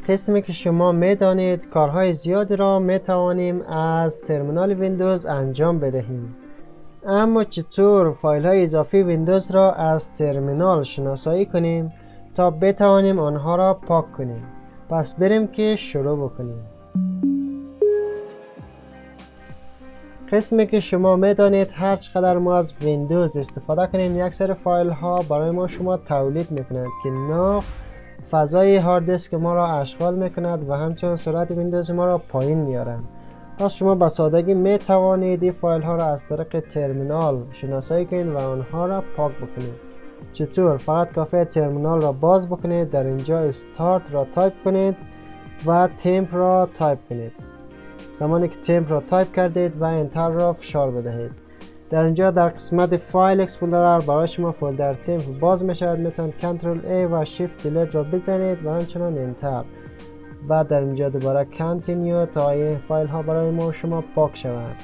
قسمی که شما میدانید کارهای زیادی را میتوانیم از ترمینال ویندوز انجام بدهیم. اما چطور فایل های اضافی ویندوز را از ترمینال شناسایی کنیم تا بتوانیم آنها را پاک کنیم؟ پس بریم که شروع بکنیم. قسمی که شما میدانید هر چقدر ما از ویندوز استفاده کنیم یک سری فایل ها برای ما شما تولید میکنند که نه فضای هارد دیسک ما را اشغال میکند و همچنین سرعت ویندوز ما را پایین میارند. پس شما به سادگی می توانید این فایل ها را از طریق ترمینال شناسایی کنید و آنها را پاک بکنید. چطور؟ فقط کافی ترمینال را باز بکنید، در اینجا استارت را تایپ کنید و تمپ را تایپ کنید. زمانی که تمپ را تایپ کردید و انتر را فشار بدهید، در اینجا در قسمت فایل اکسپلورر برای شما فولدر تمپ باز می شود. میتونید کنترل A و شیفت دیلیت را بزنید و همچنان انتر و در اینجا دوباره کانتینیو تا این فایل ها برای ما شما پاک شوند.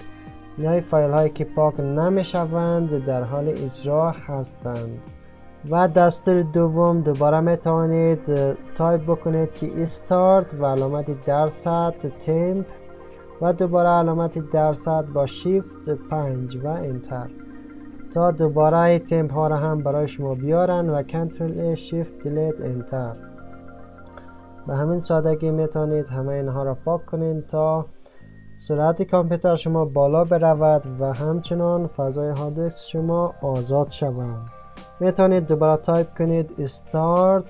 این فایل هایی که پاک نمی شوند در حال اجرا هستند. و دستور دوم دوباره می توانید تایپ بکنید که استارت و علامت درصد تمپ و دوباره علامت درصد با شیفت 5 و انتر تا دوباره تمپ ها را هم برای شما بیارن و کنترل A شیفت دیلیت انتر. به همین سادگی میتونید همه اینها را پاک کنید تا سرعت کامپیوتر شما بالا برود و همچنان فضای هارد دیسک شما آزاد شوند. میتونید دوباره تایپ کنید start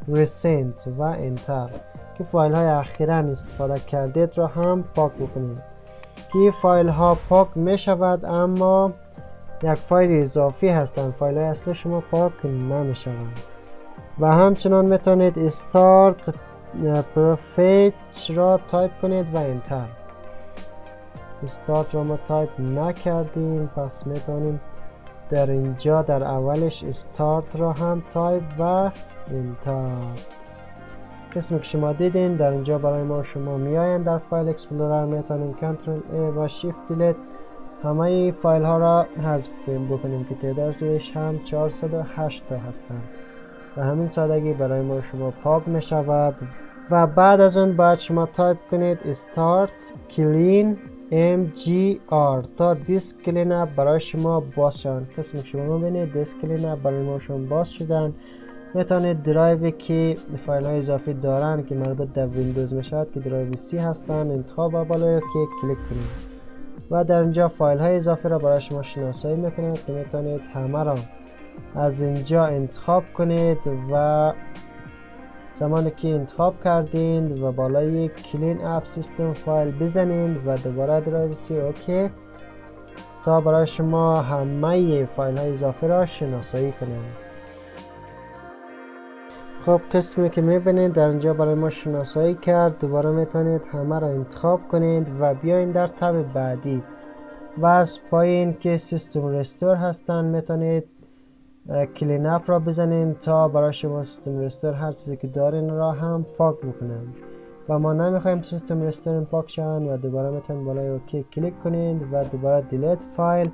recent و انتر که فایل های اخیراً استفاده کردید را هم پاک بکنید. که فایل ها پاک می شود اما یک فایل اضافی هستند، فایل های اصلی شما پاک نمی شوند. و همچنان میتونید start prefetch را تایپ کنید و انتر. start را ما تایپ نکردیم پس میتونیم در اینجا در اولش start را هم تایپ و انتر. قسمی که شما دیدین در اینجا برای ما شما میاین در فایل اکسپلورر میتونیم کنترل A و شیفت دیلیت همه فایل ها را حذف بکنیم که تعدادش هم 408 تا هستند. و همین سادگی برای ما شما پاک می شود. و بعد از اون باید شما تایپ کنید start clean mgr تا دیسک کلین اپ برای شما باز شوند. قسمی که شما ببینید دیسک کلین اپ برای ما شما باز شدن. میتونید درایوی که فایل های اضافی دارن که مربوط در ویندوز میشود که درایو سی هستن انتخاب و بالای اوکی کلیک کنید و در اینجا فایل های اضافی را برای شما شناسایی میکنید که میتونید همه را از اینجا انتخاب کنید و زمانی که انتخاب کردین و بالای کلین اپ سیستم فایل بزنید و دوباره درایو سی اوکی تا برای شما همه فایل های اضافی را شناسایی کنید. خب قسمی که میبینید در اینجا برای ما شناسایی کرد. دوباره میتونید همه را انتخاب کنید و بیاین در تب بعدی و از پایین که سیستم رستور هستن میتونید کلین اپ را بزنید تا برای شما سیستم رستور هر چیزی که دارین را هم پاک بکنند و ما نمیخوایم سیستم رستور پاک شوند و دوباره میتونید بالای اوکی کلیک کنید و دوباره دیلیت فایل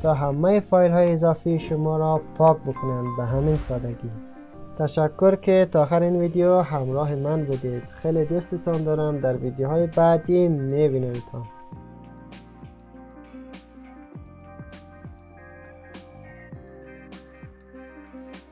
تا همه فایل های اضافی شما را پاک بکنند. به همین سادگی. تشکر که تا آخر این ویدیو همراه من بودید. خیلی دوستتان دارم. در ویدیوهای بعدی میبینمتان.